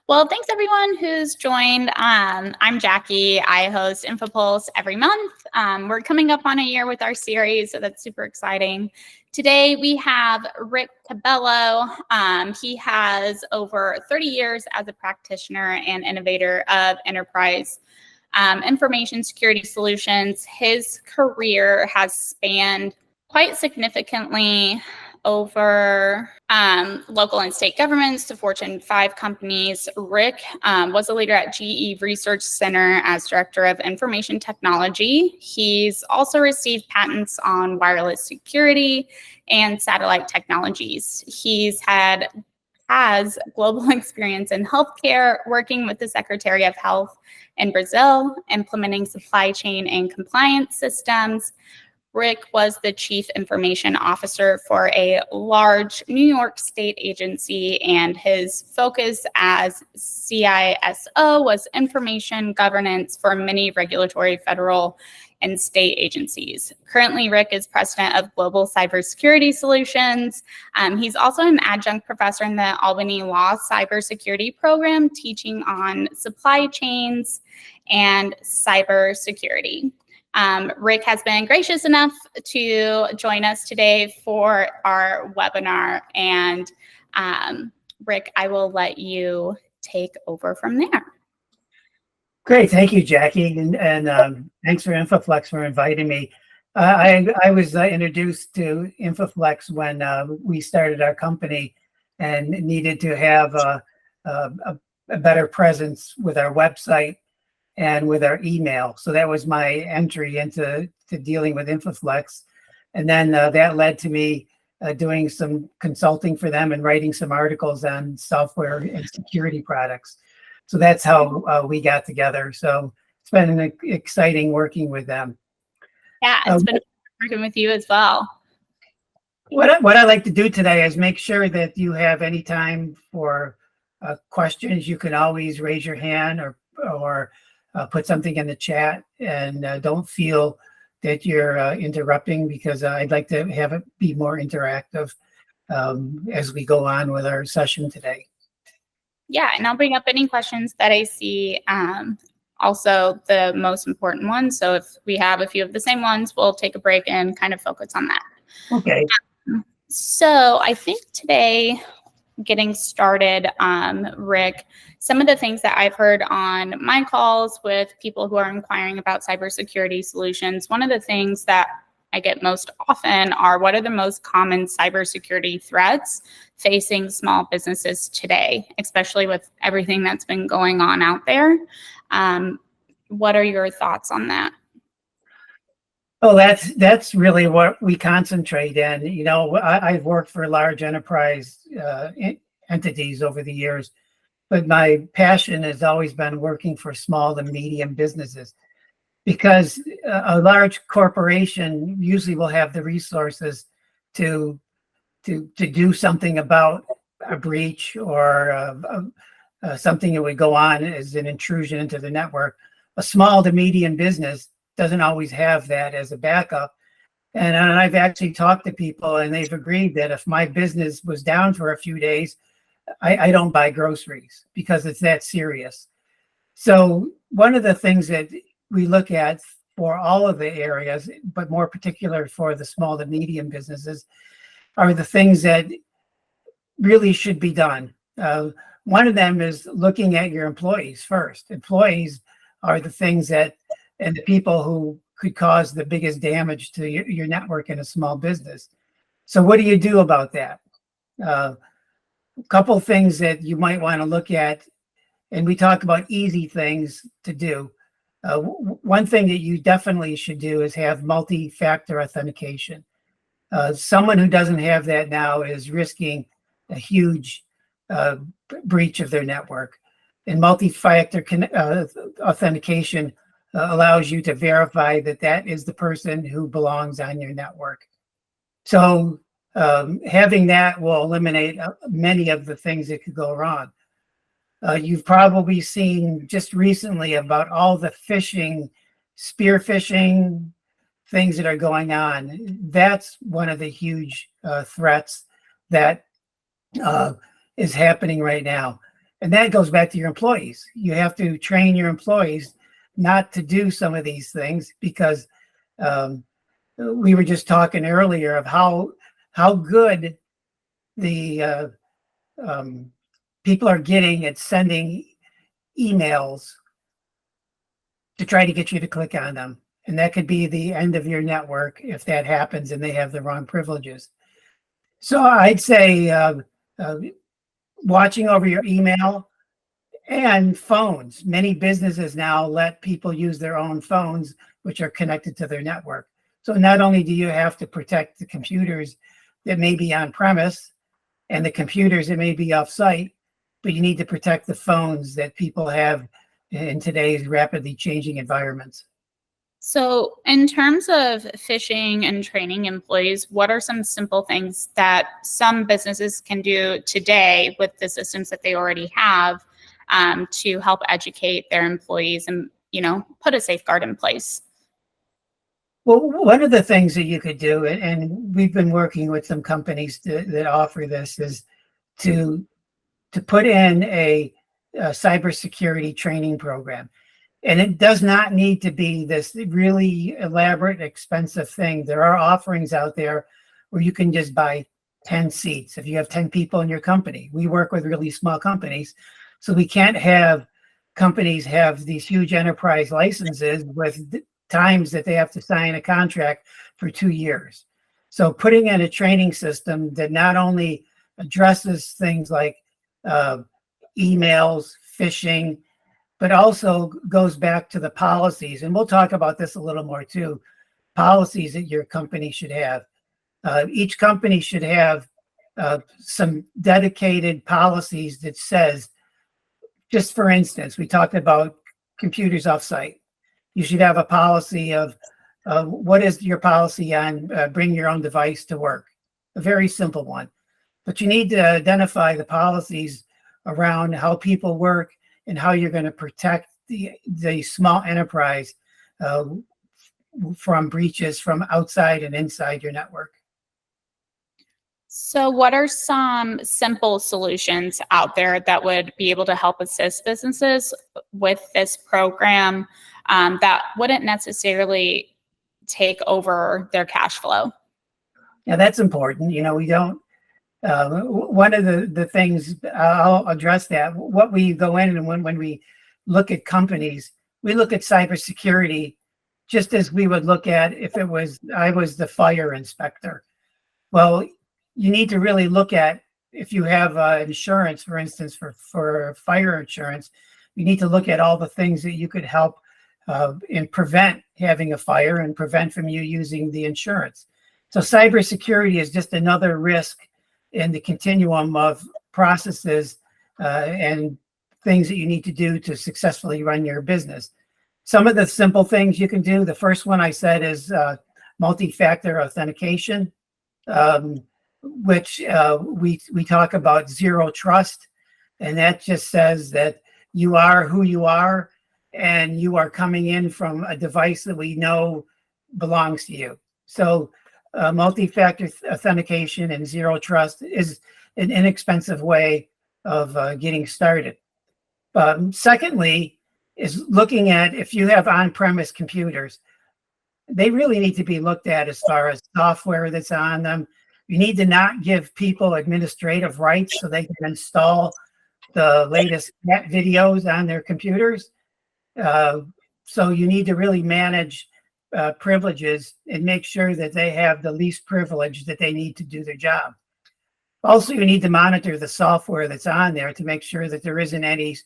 Well, thanks everyone who's joined. I'm Jackie. I host InfoPulse every month. We're coming up on a year with our series, so that's super exciting. Today we have Rick Cobello. He has over 30 years as a practitioner and innovator of enterprise information security solutions. His career has spanned quite significantly over local and state governments to Fortune 5 companies. Rick was a leader at GE Research Center as Director of Information Technology. He's also received patents on wireless security and satellite technologies. Has global experience in healthcare, working with the Secretary of Health in Brazil, implementing supply chain and compliance systems. Rick was the Chief Information Officer for a large New York state agency, and his focus as CISO was information governance for many regulatory federal and state agencies. Currently, Rick is president of Global CyberSecurity Solutions. He's also an adjunct professor in the Albany Law Cybersecurity program, teaching on supply chains and cybersecurity. Rick has been gracious enough to join us today for our webinar. And Rick, I will let you take over from there. Great, thank you, Jackie, and thanks for InfoFlex for inviting me. I was introduced to InfoFlex when we started our company and needed to have a better presence with our website and with our email. So that was my entry into dealing with InfoFlex. And then that led to me doing some consulting for them and writing some articles on software and security products. So that's how we got together. So it's been exciting working with them. Yeah, it's been working with you as well. What I like to do today is make sure that you have any time for questions. You can always raise your hand or put something in the chat, and don't feel that you're interrupting, because I'd like to have it be more interactive as we go on with our session today. Yeah, and I'll bring up any questions that I see, also the most important ones. So if we have a few of the same ones, we'll take a break and kind of focus on that. Okay. So I think today, getting started, Rick, some of the things that I've heard on my calls with people who are inquiring about cybersecurity solutions, one of the things that I get most often are, what are the most common cybersecurity threats facing small businesses today, especially with everything that's been going on out there? What are your thoughts on that? Oh, that's really what we concentrate in. You know, I've worked for large enterprise entities over the years, but my passion has always been working for small and medium businesses, because a large corporation usually will have the resources to do something about a breach or something that would go on as an intrusion into the network. A small to medium business doesn't always have that as a backup. And I've actually talked to people, and they've agreed that if my business was down for a few days, I don't buy groceries, because it's that serious. So one of the things that we look at for all of the areas, but more particular for the small to medium businesses, are the things that really should be done. One of them is looking at your employees first. Employees are the things that, and the people who could cause the biggest damage to your network in a small business. So what do you do about that? A couple things that you might want to look at, and we talk about easy things to do. One thing that you definitely should do is have multi-factor authentication. Someone who doesn't have that now is risking a huge breach of their network. And multi-factor authentication allows you to verify that that is the person who belongs on your network. So having that will eliminate many of the things that could go wrong. You've probably seen just recently about all the phishing, spear phishing things that are going on. That's one of the huge threats that is happening right now. And that goes back to your employees. You have to train your employees not to do some of these things, because we were just talking earlier of how good the people are getting at sending emails to try to get you to click on them. And that could be the end of your network if that happens and they have the wrong privileges. So I'd say watching over your email and phones. Many businesses now let people use their own phones, which are connected to their network. So not only do you have to protect the computers that may be on premise and the computers that may be off site, but you need to protect the phones that people have in today's rapidly changing environments. So in terms of phishing and training employees, what are some simple things that some businesses can do today with the systems that they already have to help educate their employees and, put a safeguard in place? Well, one of the things that you could do, and we've been working with some companies that offer this, is to put in a cybersecurity training program. And it does not need to be this really elaborate, expensive thing. There are offerings out there where you can just buy 10 seats. If you have 10 people in your company, we work with really small companies. So we can't have companies have these huge enterprise licenses with times that they have to sign a contract for 2 years. So putting in a training system that not only addresses things like emails, phishing, but also goes back to the policies. And we'll talk about this a little more too, policies that your company should have. Each company should have some dedicated policies that says, just for instance, we talked about computers offsite. You should have a policy of what is your policy on bring your own device to work? A very simple one. But you need to identify the policies around how people work and how you're going to protect the small enterprise from breaches from outside and inside your network. So what are some simple solutions out there that would be able to help assist businesses with this program that wouldn't necessarily take over their cash flow? Yeah, that's important. We don't, one of the things, I'll address that, what we go in and when we look at companies, we look at cybersecurity just as we would look at if I was the fire inspector. Well, you need to really look at, if you have insurance, for instance, for fire insurance, you need to look at all the things that you could help and prevent having a fire and prevent from you using the insurance. So cybersecurity is just another risk in the continuum of processes and things that you need to do to successfully run your business. Some of the simple things you can do, the first one I said is multi-factor authentication, which we talk about zero trust. And that just says that you are who you are and you are coming in from a device that we know belongs to you. So multi-factor authentication and zero trust is an inexpensive way of getting started. Secondly, is looking at, if you have on-premise computers, they really need to be looked at as far as software that's on them. You need to not give people administrative rights so they can install the latest cat videos on their computers. So you need to really manage privileges and make sure that they have the least privilege that they need to do their job. Also, you need to monitor the software that's on there to make sure that there isn't any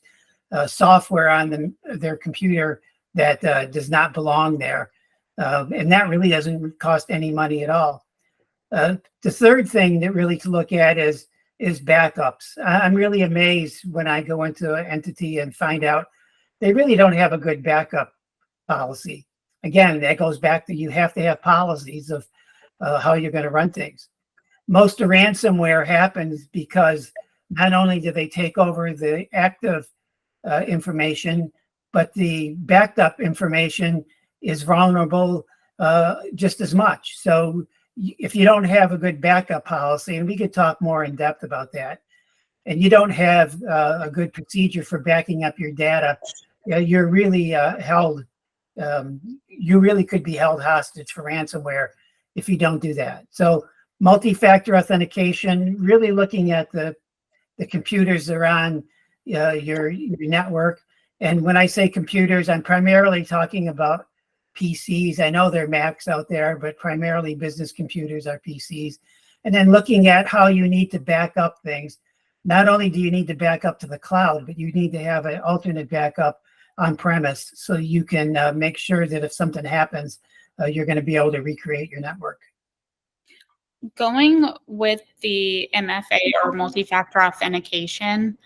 software on their computer that does not belong there. And that really doesn't cost any money at all. The third thing that really to look at is backups. I'm really amazed when I go into an entity and find out they really don't have a good backup policy. Again, that goes back to you have to have policies of how you're going to run things. Most of ransomware happens because not only do they take over the active information, but the backed up information is vulnerable just as much. So if you don't have a good backup policy, and we could talk more in depth about that, and you don't have a good procedure for backing up your data, you're really held. You really could be held hostage for ransomware if you don't do that. So multi-factor authentication, really looking at the computers that are on your network. And when I say computers, I'm primarily talking about PCs. I know there are Macs out there, but primarily business computers are PCs. And then looking at how you need to back up things. Not only do you need to back up to the cloud, but you need to have an alternate backup on premise so you can make sure that if something happens, you're going to be able to recreate your network. Going with the MFA or multi-factor authentication,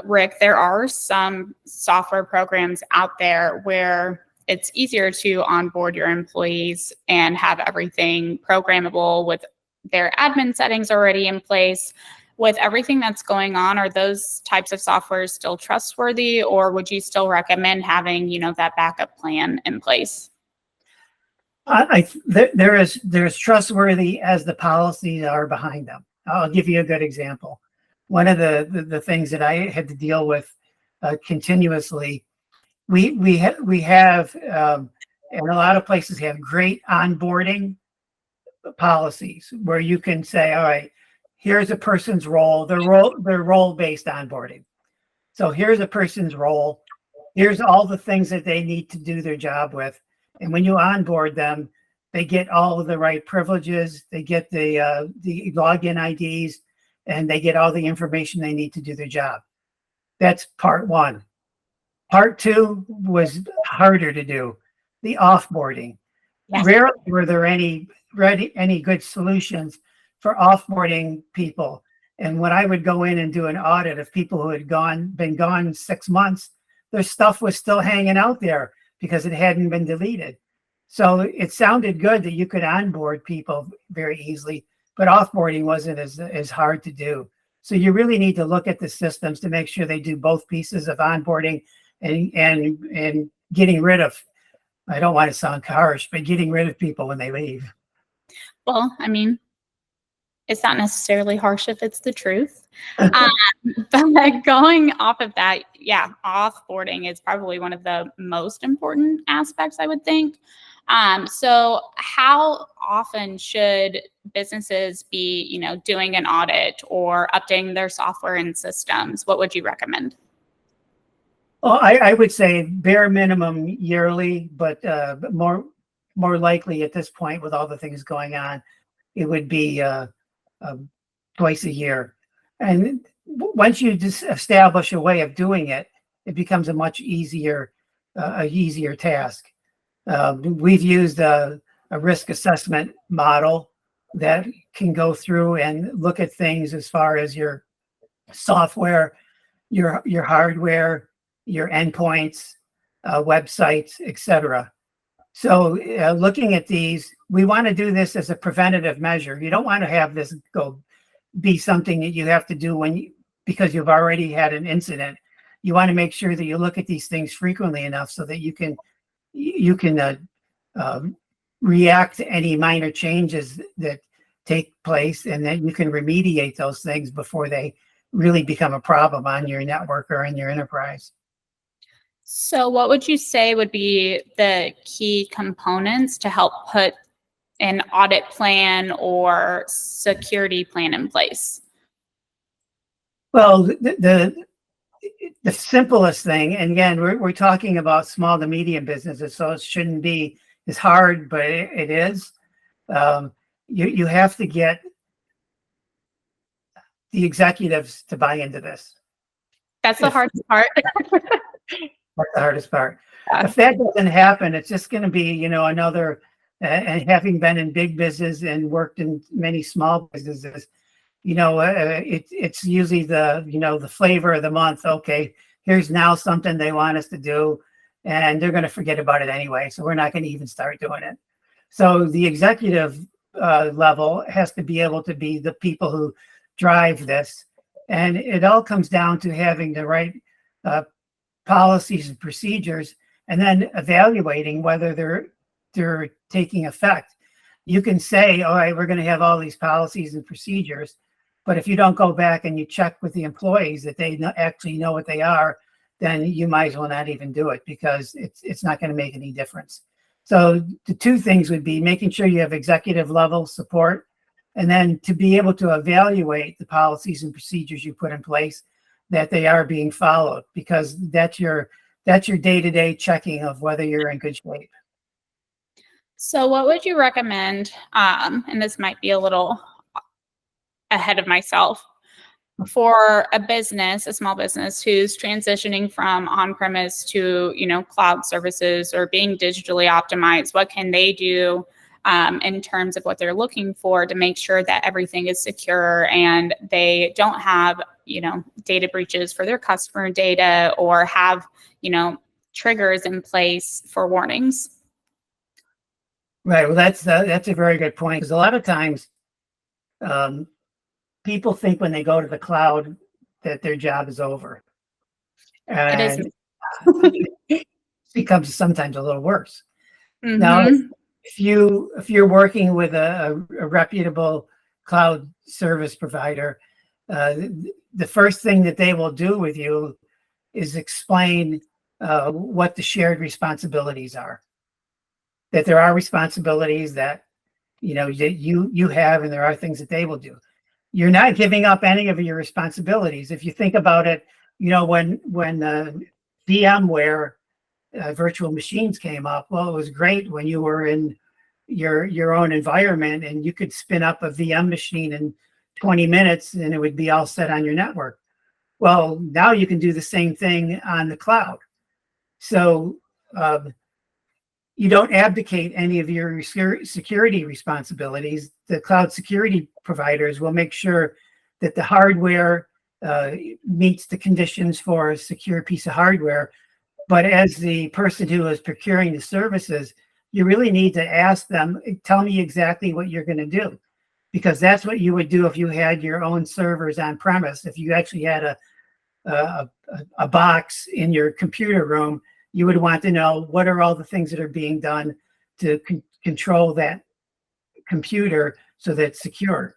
Rick, there are some software programs out there where it's easier to onboard your employees and have everything programmable with their admin settings already in place. With everything that's going on, are those types of software still trustworthy, or would you still recommend having, that backup plan in place? There's trustworthy as the policies are behind them. I'll give you a good example. One of the things that I had to deal with continuously, we have and a lot of places have great onboarding policies where you can say, all right, here's a person's role, their role-based onboarding. So here's a person's role. Here's all the things that they need to do their job with. And when you onboard them, they get all of the right privileges. They get the login IDs, and they get all the information they need to do their job. That's part one. Part two was harder to do, the offboarding. Yes. Rarely were there any good solutions for offboarding people. And when I would go in and do an audit of people who had been gone 6 months, their stuff was still hanging out there because it hadn't been deleted. So it sounded good that you could onboard people very easily, but offboarding wasn't as hard to do. So you really need to look at the systems to make sure they do both pieces of onboarding and getting rid of, I don't want to sound harsh, but getting rid of people when they leave. Well, I mean, it's not necessarily harsh if it's the truth. But going off of that, yeah, offboarding is probably one of the most important aspects, I would think. So how often should businesses be, doing an audit or updating their software and systems? What would you recommend? Well, I would say bare minimum yearly, but more likely at this point with all the things going on, it would be twice a year. And once you just establish a way of doing it, it becomes a much easier task. We've used a risk assessment model that can go through and look at things as far as your software, your hardware, your endpoints, websites, etc. So looking at these, we want to do this as a preventative measure. You don't want to have this be something that you have to do because you've already had an incident. You want to make sure that you look at these things frequently enough so that you can react to any minor changes that take place, and then you can remediate those things before they really become a problem on your network or in your enterprise. So what would you say would be the key components to help put an audit plan or security plan in place? Well, the simplest thing, and again, we're talking about small to medium businesses, so it shouldn't be as hard, but it is. You have to get the executives to buy into this. That's the hardest part. That's the hardest part. If that doesn't happen, it's just going to be, another, and having been in big business and worked in many small businesses, it's usually the flavor of the month. Okay, here's now something they want us to do, and they're going to forget about it anyway. So we're not going to even start doing it. So the executive level has to be able to be the people who drive this. And it all comes down to having the right policies and procedures, and then evaluating whether they're taking effect. You can say, all right, we're going to have all these policies and procedures, But if you don't go back and you check with the employees that they actually know what they are, then you might as well not even do it, because it's not going to make any difference. So the two things would be making sure you have executive level support, and then to be able to evaluate the policies and procedures you put in place, that they are being followed, because that's your day-to-day checking of whether you're in good shape. So what would you recommend, and this might be a little ahead of myself, for a business, a small business who's transitioning from on-premise to, cloud services or being digitally optimized? What can they do in terms of what they're looking for to make sure that everything is secure and they don't have, data breaches for their customer data, or have, triggers in place for warnings? Right. Well, that's a very good point, because a lot of times people think when they go to the cloud that their job is over, It is. and it becomes sometimes a little worse. Mm-hmm. Now, if you're working with a reputable cloud service provider, the first thing that they will do with you is explain what the shared responsibilities are. That there are responsibilities that you have, and there are things that they will do. You're not giving up any of your responsibilities. If you think about it, when VMware virtual machines came up, well, it was great when you were in your own environment and you could spin up a VM machine in 20 minutes and it would be all set on your network. Well, now you can do the same thing on the cloud. So you don't abdicate any of your security responsibilities. The cloud security providers will make sure that the hardware meets the conditions for a secure piece of hardware. But as the person who is procuring the services, you really need to ask them, tell me exactly what you're going to do, because that's what you would do if you had your own servers on premise. If you actually had a box in your computer room, you would want to know what are all the things that are being done to control that computer so that it's secure.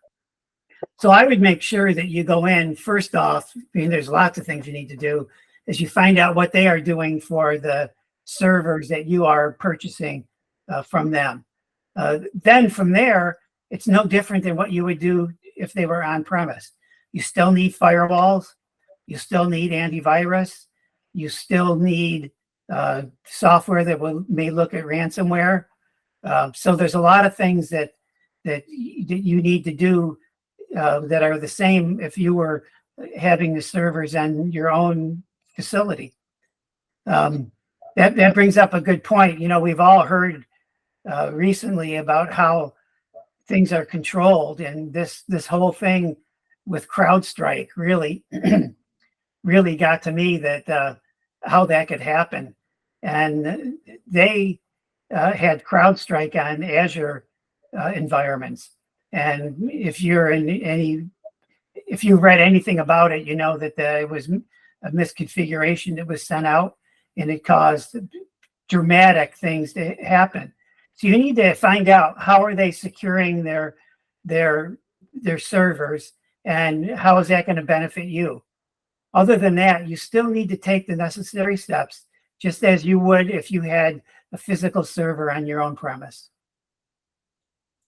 So I would make sure that you go in, first off, there's lots of things you need to do, is you find out what they are doing for the servers that you are purchasing from them. Then from there, it's no different than what you would do if they were on premise. You still need firewalls. You still need antivirus. You still need software that may look at ransomware. So there's a lot of things that you need to do that are the same if you were having the servers on your own facility. That brings up a good point. We've all heard recently about how things are controlled, and this whole thing with CrowdStrike really really got to me, that how that could happen. And they had CrowdStrike on Azure environments. And if you read anything about it, you know that it was a misconfiguration that was sent out, and it caused dramatic things to happen. So you need to find out, how are they securing their servers, and how is that going to benefit you? Other than that, you still need to take the necessary steps, just as you would if you had a physical server on your own premise.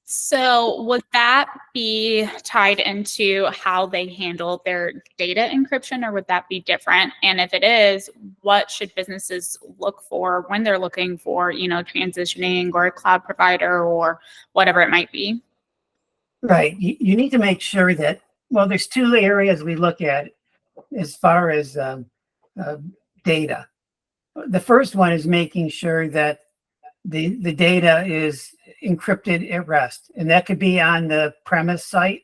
So would that be tied into how they handle their data encryption, or would that be different? And if it is, what should businesses look for when they're looking for, transitioning, or a cloud provider, or whatever it might be? Right. You need to make sure that, well, there's two areas we look at as far as data. The first one is making sure that the data is encrypted at rest, and that could be on the premise site.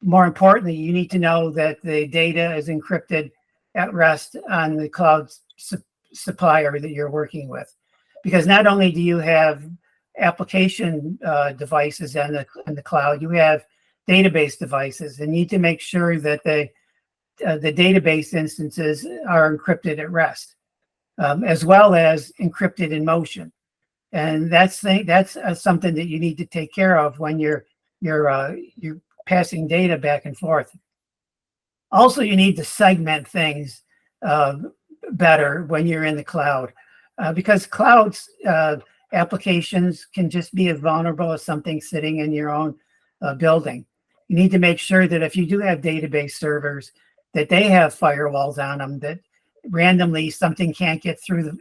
More importantly, you need to know that the data is encrypted at rest on the cloud supplier that you're working with, because not only do you have application devices on the cloud, you have database devices, and need to make sure that the database instances are encrypted at rest, as well as encrypted in motion. And that's something that you need to take care of when you're passing data back and forth. Also, you need to segment things better when you're in the cloud, because clouds applications can just be as vulnerable as something sitting in your own building. You need to make sure that if you do have database servers, that they have firewalls on them, that randomly something can't get through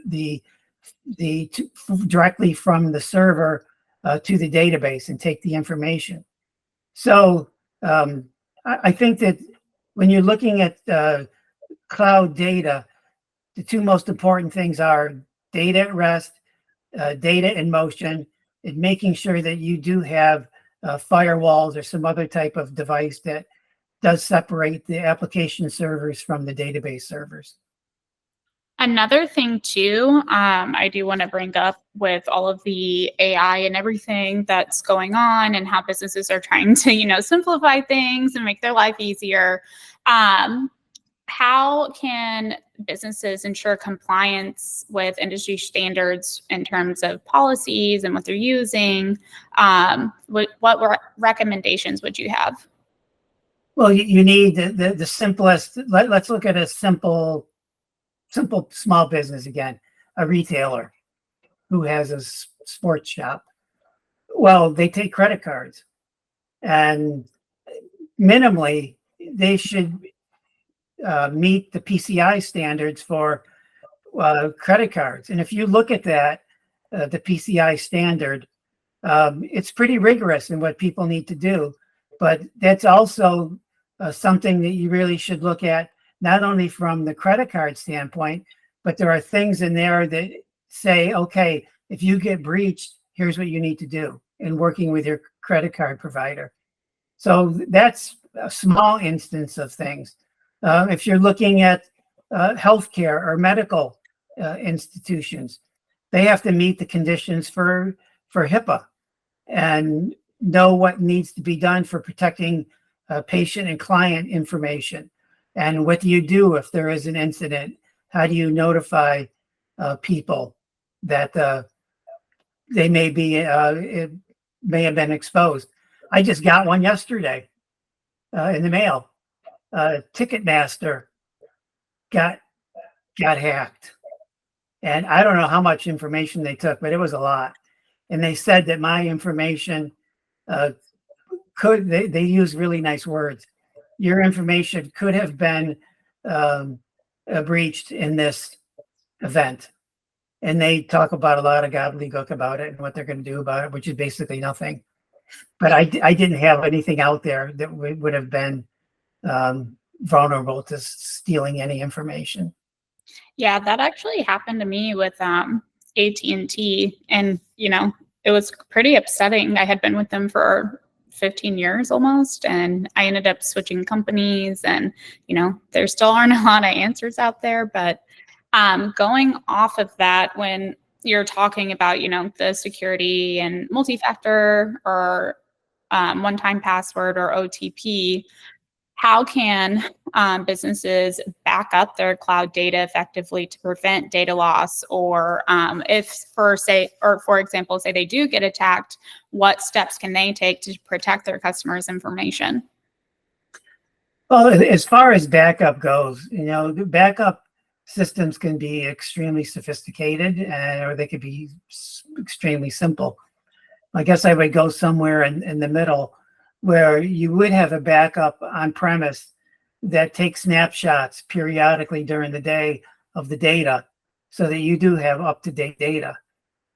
directly from the server to the database and take the information. So I think that when you're looking at cloud data, the two most important things are data at rest, data in motion, and making sure that you do have firewalls or some other type of device that does separate the application servers from the database servers. Another thing too, I do want to bring up with all of the AI and everything that's going on and how businesses are trying to, simplify things and make their life easier. How can businesses ensure compliance with industry standards in terms of policies and what they're using? What recommendations would you have? Well, you need the simplest. Let's look at a simple small business again, a retailer who has a sports shop. Well, they take credit cards, and minimally they should meet the PCI standards for credit cards. And if you look at that, the PCI standard, it's pretty rigorous in what people need to do, but that's also something that you really should look at, not only from the credit card standpoint, but there are things in there that say, okay, if you get breached, here's what you need to do in working with your credit card provider. So that's a small instance of things. If you're looking at healthcare or medical institutions, they have to meet the conditions for HIPAA and know what needs to be done for protecting patient and client information. And what do you do if there is an incident? How do you notify people that they may be it may have been exposed? I just got one yesterday in the mail. Ticketmaster got hacked, and I don't know how much information they took, but it was a lot. And they said that my information they use really nice words. Your information could have been breached in this event. And they talk about a lot of gobbledygook about it and what they're going to do about it, which is basically nothing. But I didn't have anything out there that would have been vulnerable to stealing any information. Yeah, that actually happened to me with AT&T, and it was pretty upsetting. I had been with them for 15 years almost, and I ended up switching companies, and there still aren't a lot of answers out there. But going off of that, when you're talking about the security and multi-factor or one-time password or OTP, how can businesses back up their cloud data effectively to prevent data loss? Or if, for example, say they do get attacked, what steps can they take to protect their customers' information? Well, as far as backup goes, the backup systems can be extremely sophisticated, or they could be extremely simple. I guess I would go somewhere in the middle, where you would have a backup on premise that takes snapshots periodically during the day of the data so that you do have up-to-date data.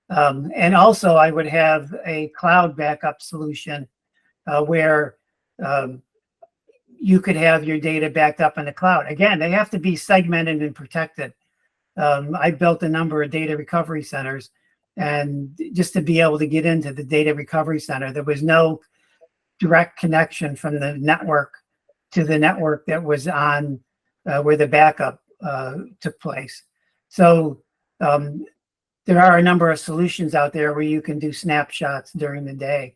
And also I would have a cloud backup solution where you could have your data backed up in the cloud. Again, they have to be segmented and protected. I built a number of data recovery centers, and just to be able to get into the data recovery center, there was no direct connection from the network to the network that was on where the backup took place. So there are a number of solutions out there where you can do snapshots during the day.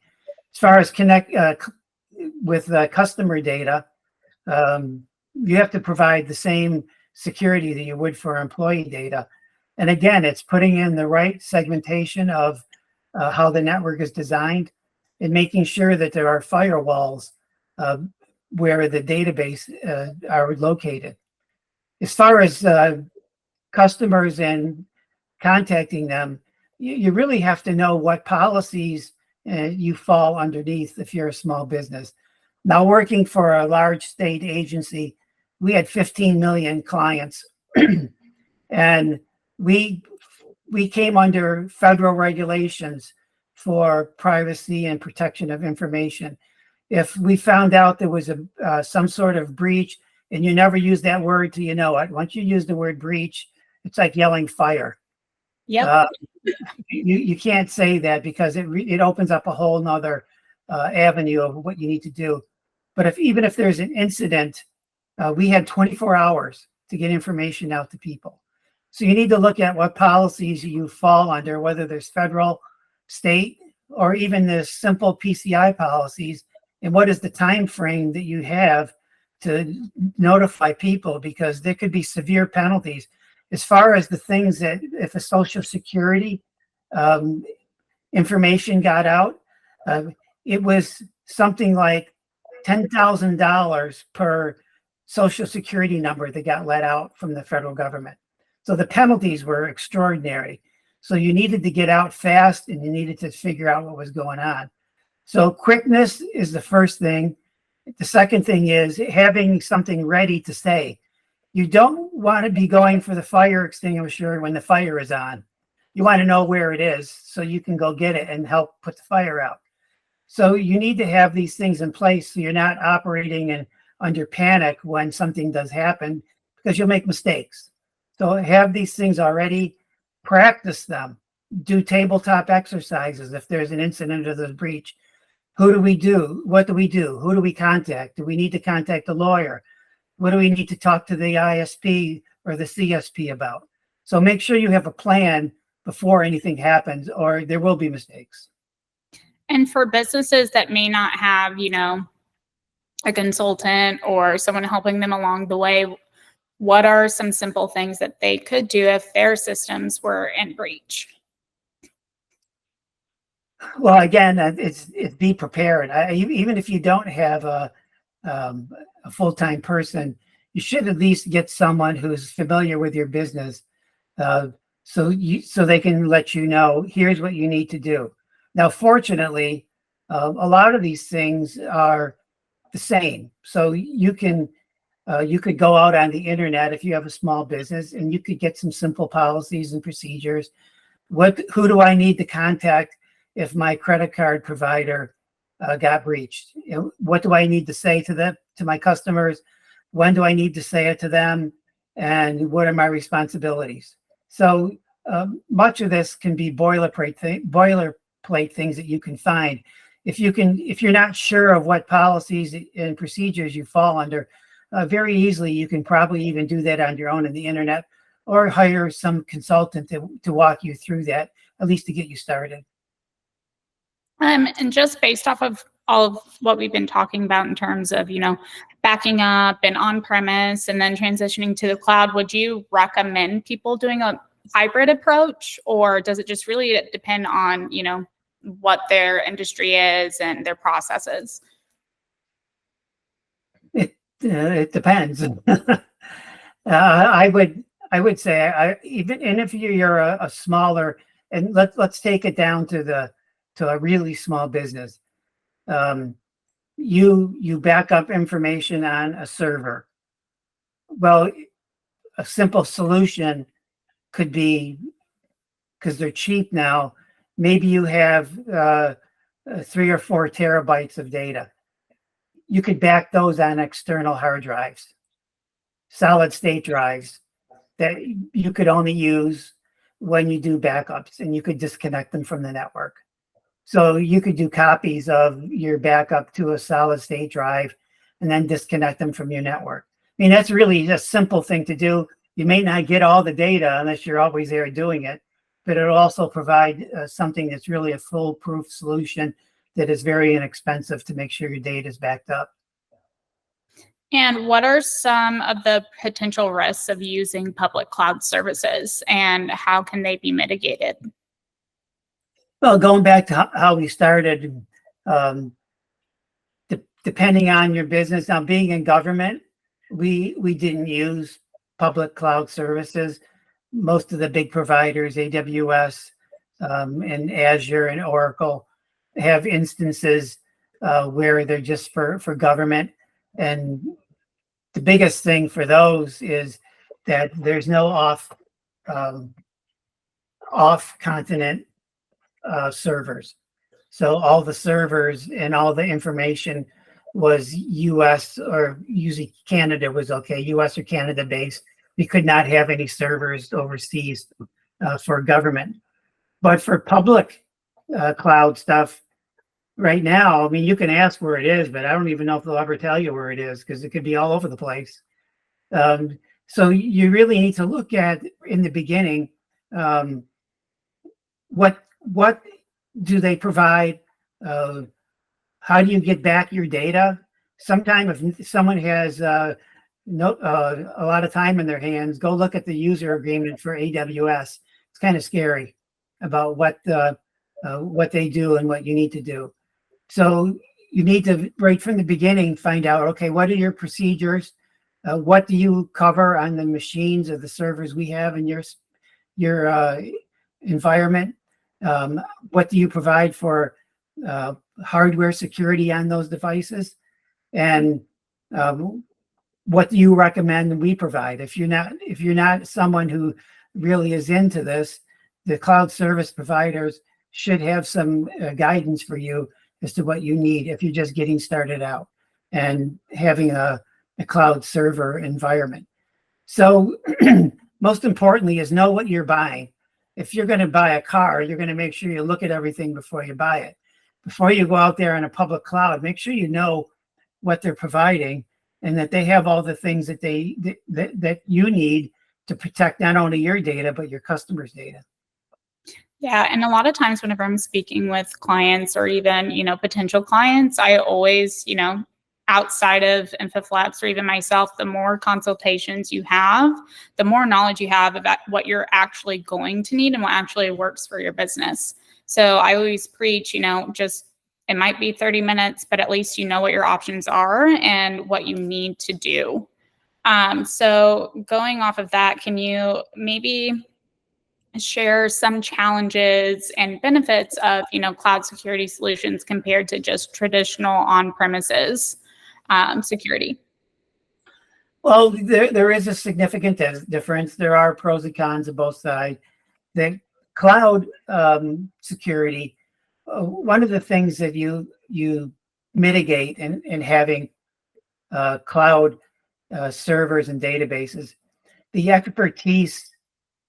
As far as connect with customer data, you have to provide the same security that you would for employee data. And again, it's putting in the right segmentation of how the network is designed and making sure that there are firewalls where the database are located. As far as customers and contacting them, you really have to know what policies you fall underneath if you're a small business. Now, working for a large state agency, we had 15 million clients, and we came under federal regulations for privacy and protection of information. If we found out there was some sort of breach, and you never use that word till you know it. Once you use the word breach, it's like yelling fire. Yep. You can't say that because it opens up a whole nother avenue of what you need to do. But even if there's an incident, we had 24 hours to get information out to people. So you need to look at what policies you fall under, whether there's federal, state, or even the simple PCI policies, and what is the time frame that you have to notify people, because there could be severe penalties. As far as the things that if a Social Security information got out, it was something like $10,000 per Social Security number that got let out from the federal government. So the penalties were extraordinary. So you needed to get out fast, and you needed to figure out what was going on. So quickness is the first thing. The second thing is having something ready to say. You don't want to be going for the fire extinguisher when the fire is on. You want to know where it is so you can go get it and help put the fire out. So you need to have these things in place so you're not operating under panic when something does happen, because you'll make mistakes. So have these things already, practice them, do tabletop exercises if there's an incident or there's a breach. Who do we do? What do we do? Who do we contact? Do we need to contact a lawyer? What do we need to talk to the ISP or the CSP about? So make sure you have a plan before anything happens, or there will be mistakes. And for businesses that may not have, a consultant or someone helping them along the way, what are some simple things that they could do if their systems were in breach? Well, again, it's be prepared. Even if you don't have a full-time person, you should at least get someone who's familiar with your business, so they can let you know, here's what you need to do. Now, fortunately, a lot of these things are the same. So you could go out on the internet if you have a small business, and you could get some simple policies and procedures. Who do I need to contact if my credit card provider got breached? What do I need to say to my customers? When do I need to say it to them? And what are my responsibilities? So much of this can be boilerplate things that you can find. If you're not sure of what policies and procedures you fall under, very easily you can probably even do that on your own on the internet, or hire some consultant to walk you through that, at least to get you started. And just based off of all of what we've been talking about in terms of, backing up and on-premise and then transitioning to the cloud, would you recommend people doing a hybrid approach, or does it just really depend on, what their industry is and their processes? It depends. I would say even if you're a smaller, and let's take it down to a really small business. You back up information on a server. Well, a simple solution could be, because they're cheap now, maybe you have 3 or 4 terabytes of data. You could back those on external hard drives, solid state drives that you could only use when you do backups, and you could disconnect them from the network. So you could do copies of your backup to a solid state drive and then disconnect them from your network. I mean, that's really a simple thing to do. You may not get all the data unless you're always there doing it, but it'll also provide something that's really a foolproof solution that is very inexpensive to make sure your data is backed up. And what are some of the potential risks of using public cloud services, and how can they be mitigated? Well, going back to how we started, depending on your business. Now, being in government, we didn't use public cloud services. Most of the big providers, AWS and Azure and Oracle, have instances where they're just for government. And the biggest thing for those is that there's no off continent servers. So all the servers and all the information was US, or usually Canada was okay, US or Canada based. We could not have any servers overseas for government. But for public cloud stuff, right now, I mean, you can ask where it is, but I don't even know if they'll ever tell you where it is, because it could be all over the place. So you really need to look at, in the beginning, what do they provide? How do you get back your data? Sometimes if someone has a lot of time in their hands, go look at the user agreement for AWS. It's kind of scary about what they do and what you need to do. So you need to, right from the beginning, find out, okay, what are your procedures? What do you cover on the machines or the servers we have in your environment? What do you provide for hardware security on those devices? And what do you recommend we provide? If you're not someone who really is into this, the cloud service providers should have some guidance for you as to what you need if you're just getting started out and having a cloud server environment. So most importantly is know what you're buying. If you're going to buy a car, you're going to make sure you look at everything before you buy it. Before you go out there in a public cloud, make sure you know what they're providing and that they have all the things that that you need to protect not only your data, but your customers' data. Yeah, and a lot of times whenever I'm speaking with clients or even, potential clients, I always, outside of Info Labs or even myself, the more consultations you have, the more knowledge you have about what you're actually going to need and what actually works for your business. So I always preach, just it might be 30 minutes, but at least you know what your options are and what you need to do. So going off of that, can you maybe share some challenges and benefits of, cloud security solutions compared to just traditional on-premises security? Well, there is a significant difference. There are pros and cons of both sides. The cloud security, one of the things that you mitigate in having cloud servers and databases, the expertise.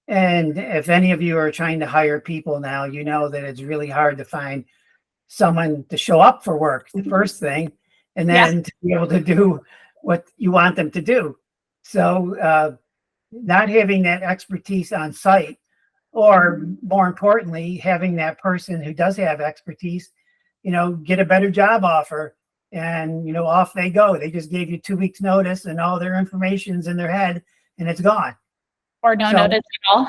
And if any of you are trying to hire people now, you know that it's really hard to find someone to show up for work, the first thing, and then to be able to do what you want them to do. So not having that expertise on site, or more importantly, having that person who does have expertise, get a better job offer, and off they go. They just gave you 2 weeks notice and all their information's in their head and it's gone. Or no notice at all.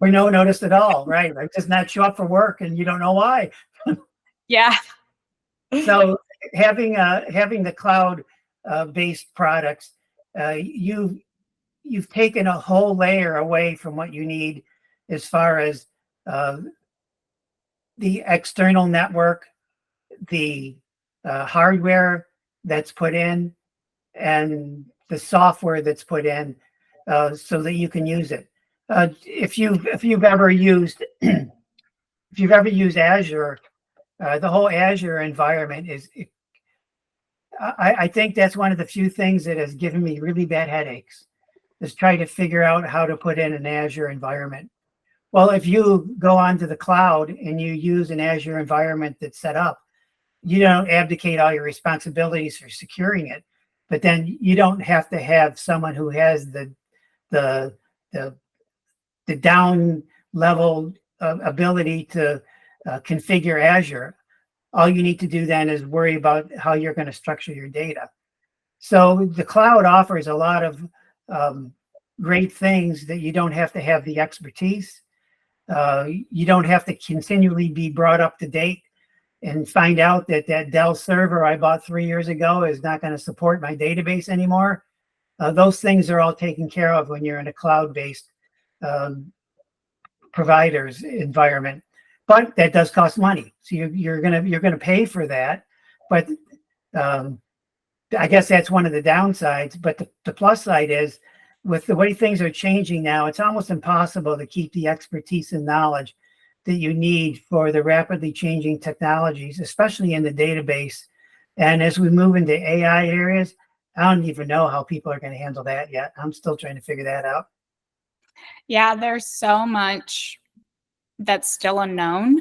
Or no notice at all, right? Like, just not show up for work and you don't know why. Yeah. So having the cloud based products, you've taken a whole layer away from what you need as far as the external network, the hardware that's put in, and the software that's put in, so that you can use it. If you've ever used Azure, the whole Azure environment is. I think that's one of the few things that has given me really bad headaches, is trying to figure out how to put in an Azure environment. Well, if you go onto the cloud and you use an Azure environment that's set up, you don't abdicate all your responsibilities for securing it, but then you don't have to have someone who has the down level ability to configure Azure. All you need to do then is worry about how you're going to structure your data. So the cloud offers a lot of great things that you don't have to have the expertise. You don't have to continually be brought up to date and find out that that Dell server I bought 3 years ago is not going to support my database anymore. Those things are all taken care of when you're in a cloud-based provider's environment, but that does cost money. So you're gonna pay for that. But I guess that's one of the downsides. But the plus side is, with the way things are changing now, it's almost impossible to keep the expertise and knowledge that you need for the rapidly changing technologies, especially in the database. And as we move into AI areas, I don't even know how people are going to handle that yet. I'm still trying to figure that out. Yeah, there's so much that's still unknown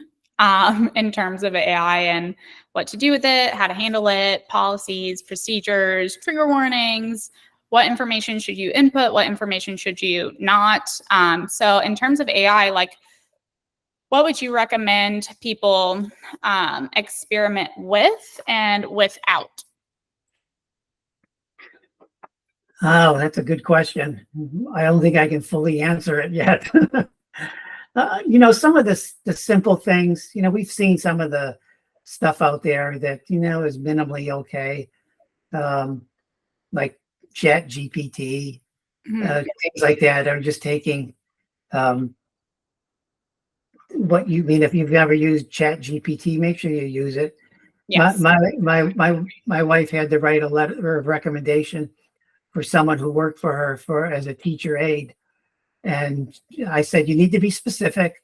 in terms of AI and what to do with it, how to handle it, policies, procedures, trigger warnings, what information should you input, what information should you not. So in terms of AI, like, what would you recommend people experiment with and without? Oh, that's a good question. I don't think I can fully answer it yet. Some of the simple things, we've seen some of the stuff out there that, is minimally okay. Like Chat GPT, things like that are just taking what you mean. If you've ever used Chat GPT, make sure you use it. Yes. My wife had to write a letter of recommendation for someone who worked for her as a teacher aide. And I said, you need to be specific,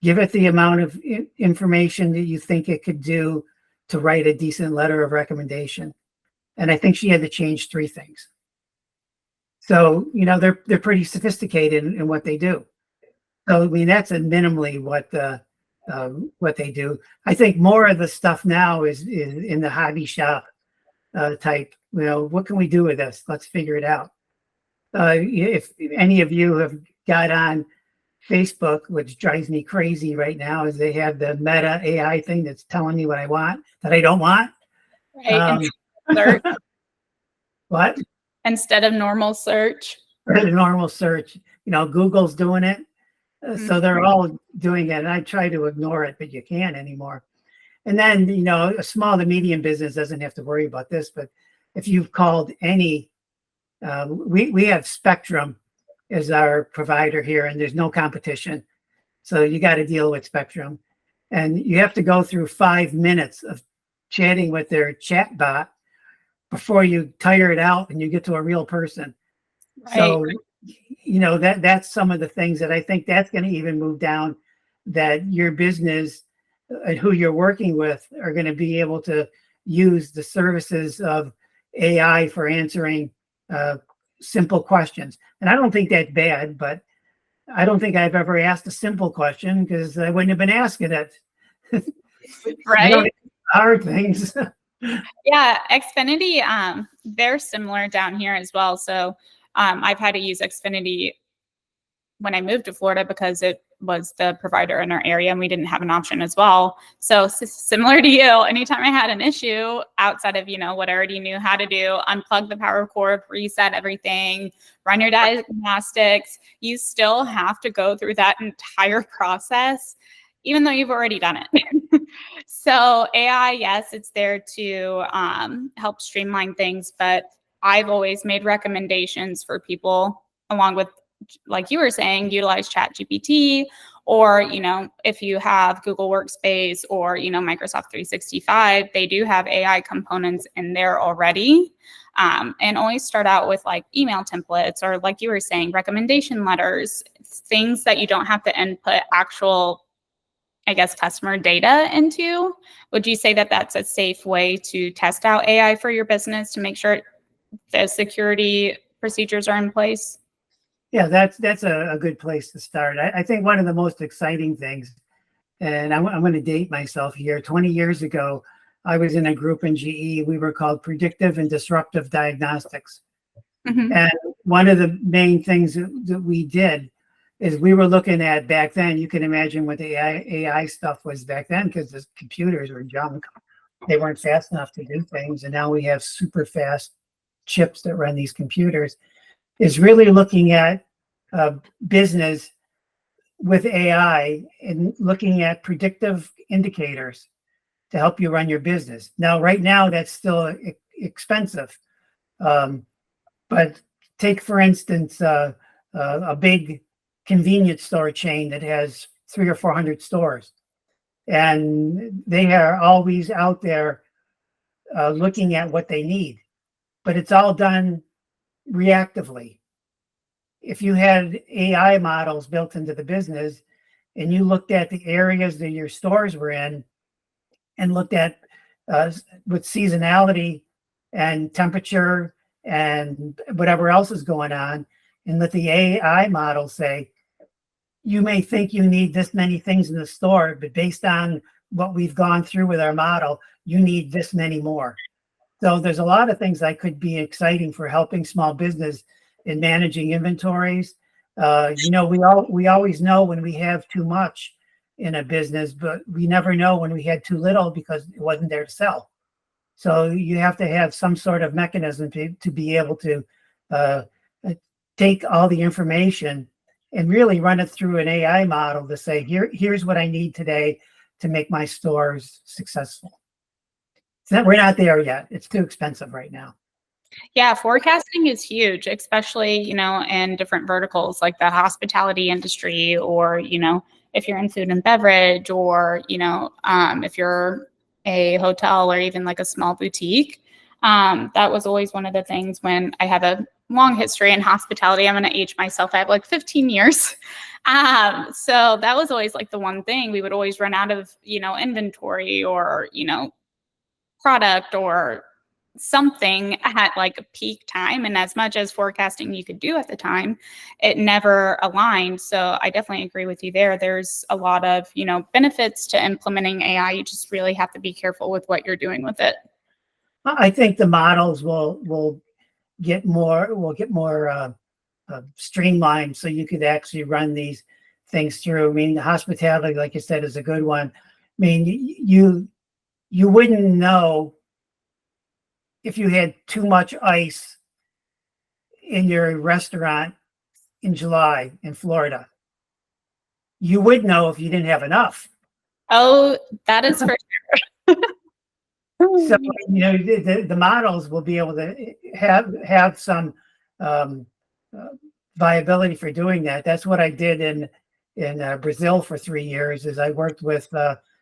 give it the amount of information that you think it could do to write a decent letter of recommendation. And I think she had to change 3 things. So, they're pretty sophisticated in what they do. So, I mean, that's minimally what they do. I think more of the stuff now is in the hobby shop type. What can we do with this? Let's figure it out. If any of you have got on Facebook, which drives me crazy right now, is they have the Meta AI thing that's telling me what I want that I don't want. Right. What? Instead of normal search. The normal search. Google's doing it. So they're all doing it. And I try to ignore it, but you can't anymore. And then, a small to medium business doesn't have to worry about this. But if you've called any, we have Spectrum as our provider here, and there's no competition. So you got to deal with Spectrum. And you have to go through 5 minutes of chatting with their chat bot before you tire it out and you get to a real person. Right. So, that's some of the things that I think that's going to even move down, that your business and who you're working with are going to be able to use the services of AI for answering simple questions. And I don't think that's bad, but I don't think I've ever asked a simple question because I wouldn't have been asking it. Right. Hard things. Yeah, Xfinity, they're similar down here as well. So I've had to use Xfinity when I moved to Florida because it was the provider in our area and we didn't have an option as well. So similar to you, anytime I had an issue outside of, what I already knew how to do, unplug the power cord, reset everything, run your diagnostics, you still have to go through that entire process, even though you've already done it. So AI, yes, it's there to help streamline things, but I've always made recommendations for people along with, like you were saying, utilize ChatGPT, or, if you have Google Workspace or, Microsoft 365, they do have AI components in there already. And always start out with like email templates, or like you were saying, recommendation letters, things that you don't have to input actual, customer data into. Would you say that that's a safe way to test out AI for your business to make sure the security procedures are in place? Yeah, that's a good place to start. I think one of the most exciting things, and I'm going to date myself here, 20 years ago, I was in a group in GE. We were called Predictive and Disruptive Diagnostics. Mm-hmm. And one of the main things that we did is we were looking at, back then, you can imagine what the AI stuff was back then, because the computers were junk. They weren't fast enough to do things. And now we have super fast chips that run these computers, is really looking at business with AI and looking at predictive indicators to help you run your business. Now, right now, that's still expensive. But take, for instance, a big convenience store chain that has 300 or 400 stores, and they are always out there looking at what they need, but it's all done reactively. If you had AI models built into the business and you looked at the areas that your stores were in and looked at with seasonality and temperature and whatever else is going on, and let the AI model say, you may think you need this many things in the store, but based on what we've gone through with our model, you need this many more. So there's a lot of things that could be exciting for helping small business in managing inventories. We always know when we have too much in a business, but we never know when we had too little because it wasn't there to sell. So you have to have some sort of mechanism to be able to take all the information and really run it through an AI model to say, here's what I need today to make my stores successful. We're not there yet. It's too expensive right now. Yeah, forecasting is huge, especially, in different verticals like the hospitality industry, or, if you're in food and beverage, or, if you're a hotel or even like a small boutique. That was always one of the things when I have a long history in hospitality. I'm going to age myself. I have like 15 years. So that was always like the one thing. We would always run out of, inventory or, product or something at like a peak time. And as much as forecasting you could do at the time, it never aligned. So I definitely agree with you there. There's a lot of, benefits to implementing AI. You just really have to be careful with what you're doing with it. I think the models will get more streamlined, so you could actually run these things through. I mean, the hospitality, like you said, is a good one. I mean, you wouldn't know if you had too much ice in your restaurant in July in Florida. You would know if you didn't have enough. Oh, that is for sure. So, the models will be able to have some viability for doing that. That's what I did in Brazil for 3 years. Is I worked with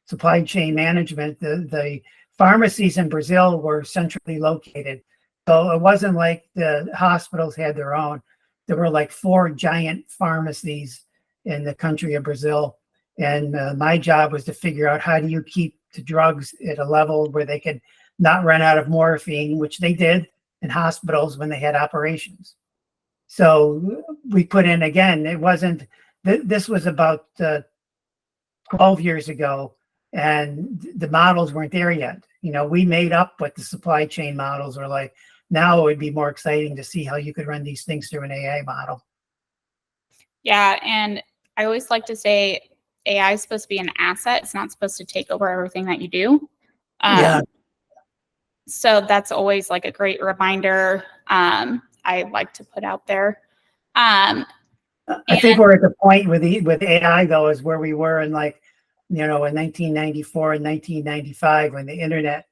supply chain management. The pharmacies in Brazil were centrally located, so it wasn't like the hospitals had their own. There were like 4 giant pharmacies in the country of Brazil, and my job was to figure out how do you keep the drugs at a level where they could not run out of morphine, which they did in hospitals when they had operations. So we put in, again, it wasn't, this was about 12 years ago, and the models weren't there yet. We made up what the supply chain models were like. Now it would be more exciting to see how you could run these things through an AI model. Yeah, and I always like to say AI is supposed to be an asset. It's not supposed to take over everything that you do. Yeah. So that's always like a great reminder I like to put out there. I think we're at the point with AI, though, is where we were in in 1994 and 1995 when the internet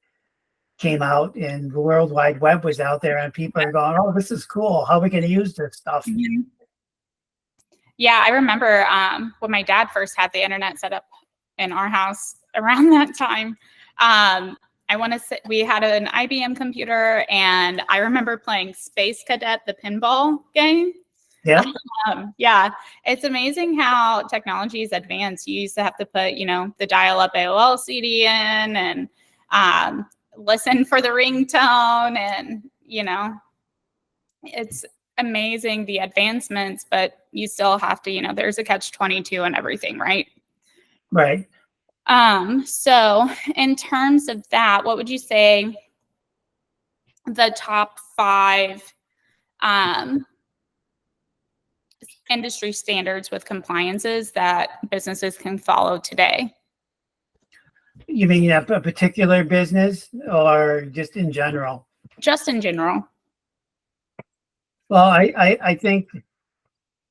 came out and the World Wide Web was out there, and people are going, "Oh, this is cool. How are we going to use this stuff?" Mm-hmm. Yeah, I remember when my dad first had the internet set up in our house around that time. I want to say we had an IBM computer, and I remember playing Space Cadet, the pinball game. Yeah. Yeah, it's amazing how technology is advanced. You used to have to put, the dial-up AOL CD in and listen for the ringtone, and it's amazing the advancements, but you still have to, there's a catch-22 and everything, right? Right. So in terms of that, what would you say the top 5 industry standards with compliances that businesses can follow today? You mean a particular business or just in general? Just in general. Well, I think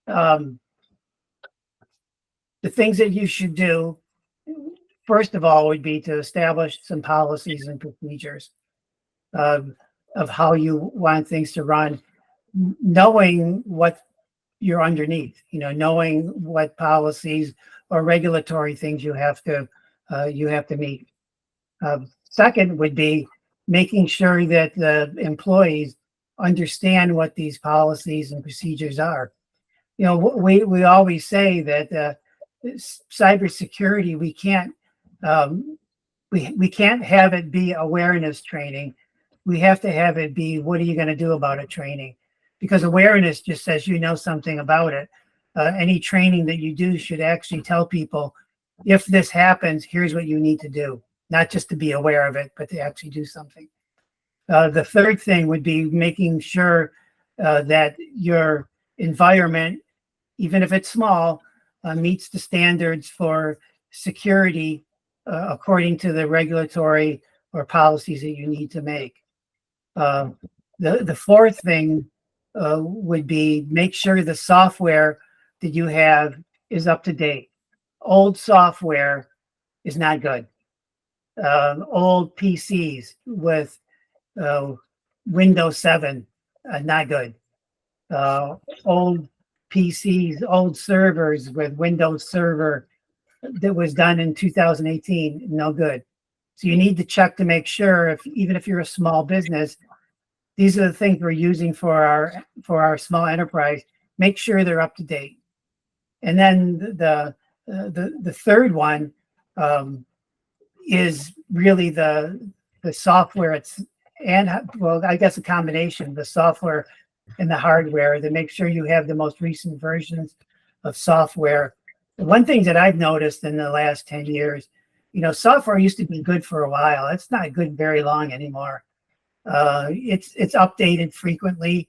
the things that you should do first of all would be to establish some policies and procedures of how you want things to run, knowing what you're underneath, knowing what policies or regulatory things you have to meet. Second would be making sure that the employees understand what these policies and procedures are. We always say that cybersecurity, we can't have it be awareness training. We have to have it be, what are you going to do about it training? Because awareness just says something about it. Any training that you do should actually tell people, if this happens, here's what you need to do. Not just to be aware of it, but to actually do something. The third thing would be making sure that your environment, even if it's small, meets the standards for security according to the regulatory or policies that you need to make. The fourth thing would be make sure the software that you have is up to date. Old software is not good. Old PCs with Windows 7, not good. Old PCs, old servers with Windows Server that was done in 2018, no good. So you need to check to make sure, even if you're a small business, these are the things we're using for our small enterprise. Make sure they're up to date. And then the third one is really the software. I guess a combination, the software and the hardware, to make sure you have the most recent versions of software. One thing that I've noticed in the last 10 years, software used to be good for a while. It's not good very long anymore. It's updated frequently.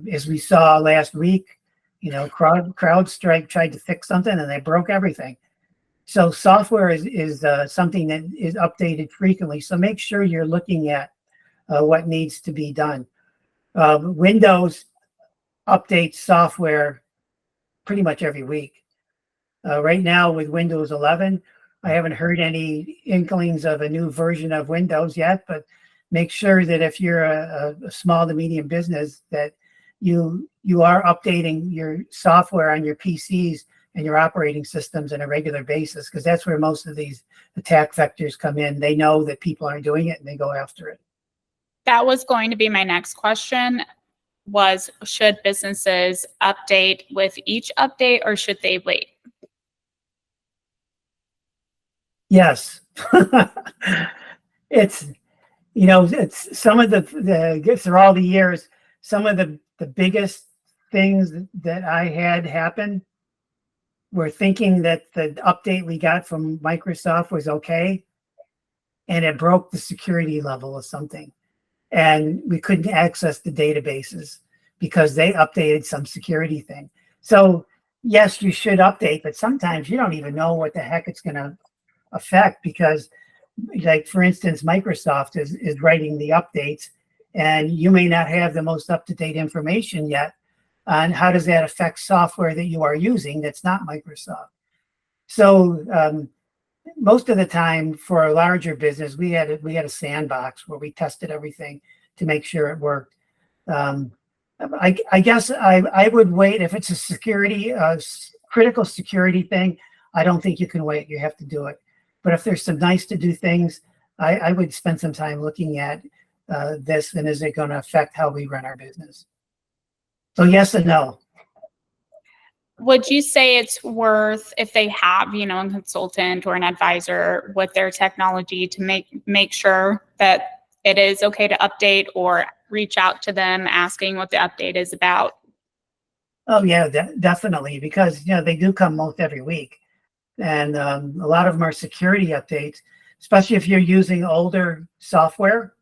As we saw last week, CrowdStrike tried to fix something and they broke everything. So software is something that is updated frequently. So make sure you're looking at what needs to be done. Windows updates software pretty much every week. Right now with Windows 11, I haven't heard any inklings of a new version of Windows yet, but make sure that if you're a small to medium business, that you are updating your software on your PCs and your operating systems on a regular basis, because that's where most of these attack vectors come in. They know that people aren't doing it and they go after it. That was going to be my next question, was should businesses update with each update or should they wait? Yes. It's some of through all the years, some of the biggest things that I had happen were thinking that the update we got from Microsoft was okay, and it broke the security level of something. And we couldn't access the databases because they updated some security thing. So yes, you should update, but sometimes you don't even know what the heck it's going to affect, because like, for instance, Microsoft is writing the updates and you may not have the most up-to-date information yet on how does that affect software that you are using that's not Microsoft. So most of the time for a larger business, we had a sandbox where we tested everything to make sure it worked. I guess I would wait if it's a security, critical security thing. I don't think you can wait. You have to do it. But if there's some nice to do things, I would spend some time looking at this, and is it going to affect how we run our business? So yes and no. Would you say it's worth, if they have, a consultant or an advisor with their technology, to make sure that it is okay to update, or reach out to them asking what the update is about? Oh yeah, definitely, because they do come most every week, and a lot of them are security updates, especially if you're using older software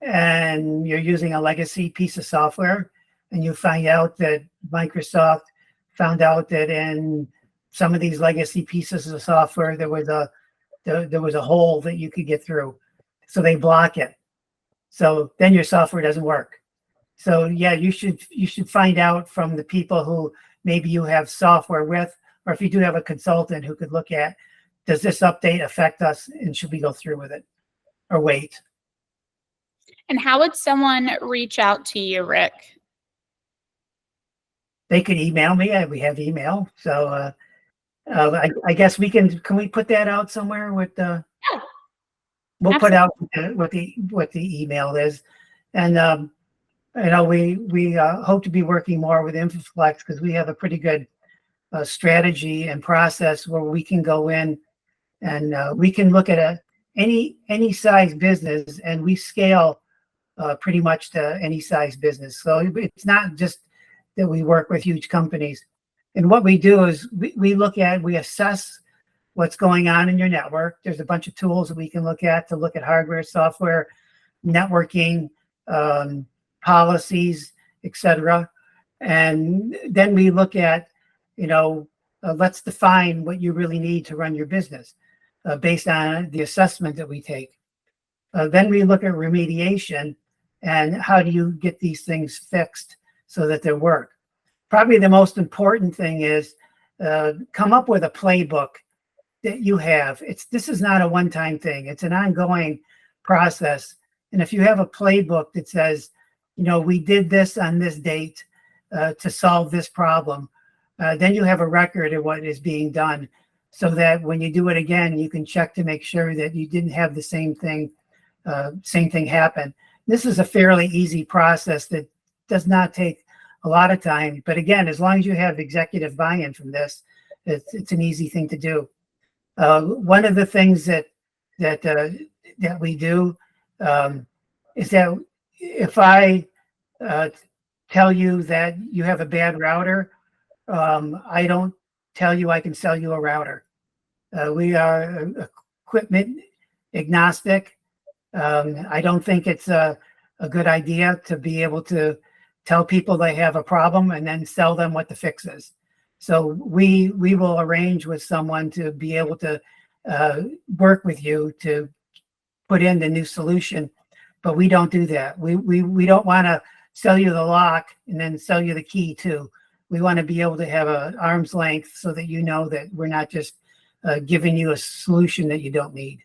and you're using a legacy piece of software, and you find out that Microsoft found out that in some of these legacy pieces of software there was a hole that you could get through, so they block it. So then your software doesn't work. So yeah, you should find out from the people who maybe you have software with, or if you do have a consultant who could look at does this update affect us, and should we go through with it or wait? And how would someone reach out to you, Rick? They could email me. We have email. So I guess can we put that out somewhere with the, Yeah, we'll put absolutely. out what the email is. And, we hope to be working more with InfoFlex because we have a pretty good strategy and process where we can go in and we can look at any size business, and we scale pretty much to any size business. So it's not just that we work with huge companies. And what we do is we assess what's going on in your network. There's a bunch of tools that we can look at hardware, software, networking, policies, etc. And then we look at, let's define what you really need to run your business based on the assessment that we take. Then we look at remediation and how do you get these things fixed so that they work. Probably the most important thing is come up with a playbook that you have. This is not a one-time thing. It's an ongoing process. And if you have a playbook that says, we did this on this date to solve this problem, then you have a record of what is being done so that when you do it again, you can check to make sure that you didn't have the same thing happen. This is a fairly easy process that does not take a lot of time. But again, as long as you have executive buy-in from this, it's an easy thing to do. One of the things that we do is that if I tell you that you have a bad router, I don't tell you I can sell you a router. We are equipment agnostic. I don't think it's a good idea to be able to tell people they have a problem and then sell them what the fix is. So we will arrange with someone to be able to work with you to put in the new solution, but we don't do that. We don't want to sell you the lock and then sell you the key too. We want to be able to have an arm's length so that you know that we're not just giving you a solution that you don't need.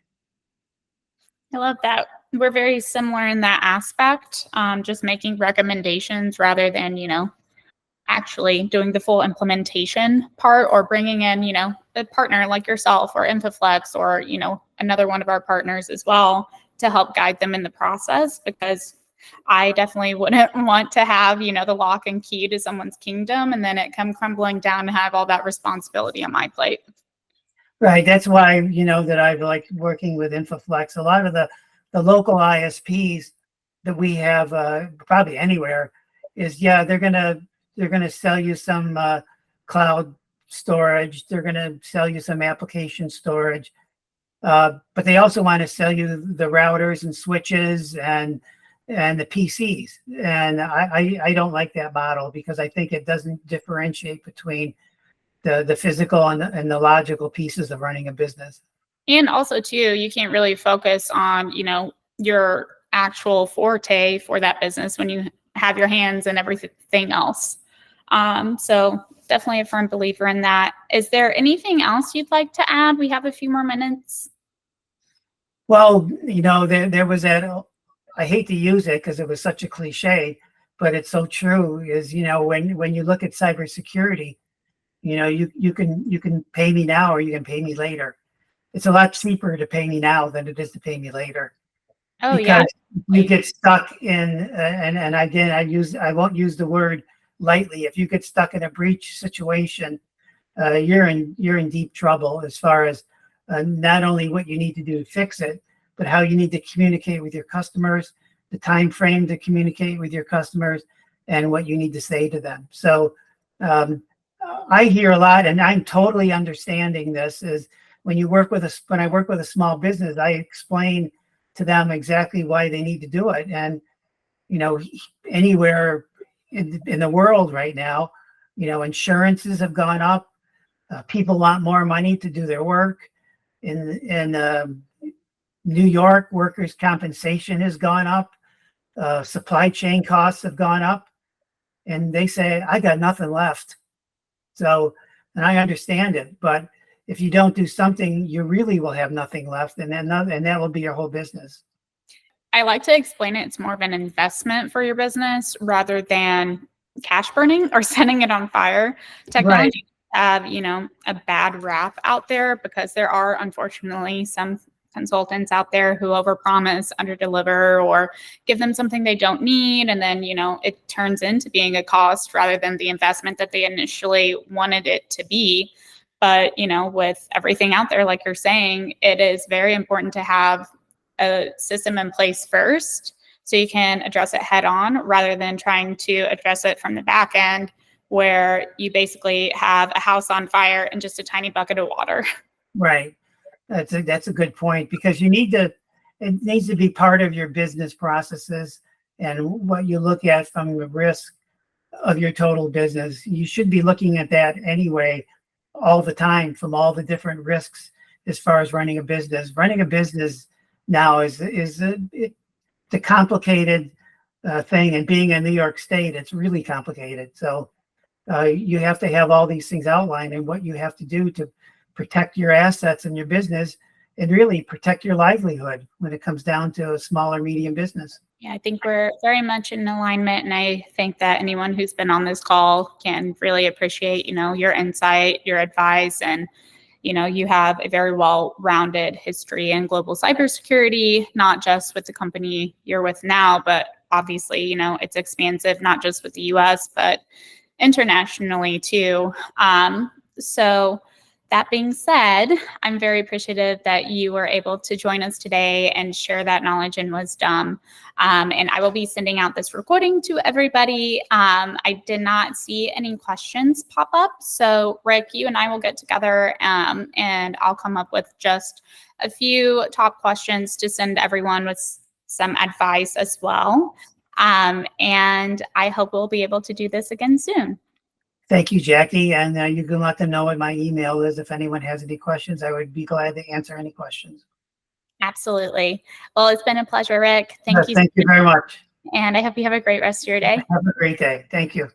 I love that. We're very similar in that aspect, just making recommendations rather than, actually doing the full implementation part or bringing in, a partner like yourself or InfoFlex or, another one of our partners as well to help guide them in the process, because I definitely wouldn't want to have, the lock and key to someone's kingdom and then it come crumbling down and have all that responsibility on my plate. Right. That's why, that I've liked working with InfoFlex. A lot of the local ISPs that we have probably anywhere is, they're going to sell you some cloud storage. They're going to sell you some application storage. But they also want to sell you the routers and switches and the PCs. And I don't like that model because I think it doesn't differentiate between the physical and the logical pieces of running a business. And also too, you can't really focus on, your actual forte for that business when you have your hands in everything else. So definitely a firm believer in that. Is there anything else you'd like to add? We have a few more minutes. Well, there was that, I hate to use it because it was such a cliche, but it's so true, is, when you look at cybersecurity, you can pay me now or you can pay me later. It's a lot cheaper to pay me now than it is to pay me later. Oh, because yeah. you get stuck in, and again, I won't use the word lightly. If you get stuck in a breach situation, you're in deep trouble as far as not only what you need to do to fix it, but how you need to communicate with your customers, the time frame to communicate with your customers, and what you need to say to them. So I hear a lot, and I'm totally understanding this, is when I work with a small business, I explain to them exactly why they need to do it. And, anywhere in the world right now, insurances have gone up. People want more money to do their work. In New York, workers' compensation has gone up. Supply chain costs have gone up. And they say, I got nothing left. So, and I understand it, but if you don't do something, you really will have nothing left, and that will be your whole business. I like to explain it. It's more of an investment for your business rather than cash burning or setting it on fire. Technology have, a bad rap out there because there are unfortunately some consultants out there who overpromise, underdeliver, or give them something they don't need. And then, it turns into being a cost rather than the investment that they initially wanted it to be. But, with everything out there, like you're saying, it is very important to have a system in place first so you can address it head on rather than trying to address it from the back end where you basically have a house on fire and just a tiny bucket of water. Right. That's a good point, because it needs to be part of your business processes and what you look at from the risk of your total business. You should be looking at that anyway, all the time, from all the different risks as far as running a business. Running a business now is a complicated thing, and being in New York State, it's really complicated. So you have to have all these things outlined and what you have to do to protect your assets and your business, and really protect your livelihood when it comes down to a small or medium business. Yeah, I think we're very much in alignment, and I think that anyone who's been on this call can really appreciate, your insight, your advice, and you have a very well-rounded history in global cybersecurity, not just with the company you're with now, but obviously, it's expansive, not just with the US, but internationally too. So that being said, I'm very appreciative that you were able to join us today and share that knowledge and wisdom. And I will be sending out this recording to everybody. I did not see any questions pop up. So Rick, you and I will get together and I'll come up with just a few top questions to send everyone with some advice as well. And I hope we'll be able to do this again soon. Thank you, Jackie. And you can let them know what my email is. If anyone has any questions, I would be glad to answer any questions. Absolutely. Well, it's been a pleasure, Rick. Thank you. Thank you very much. And I hope you have a great rest of your day. Have a great day. Thank you.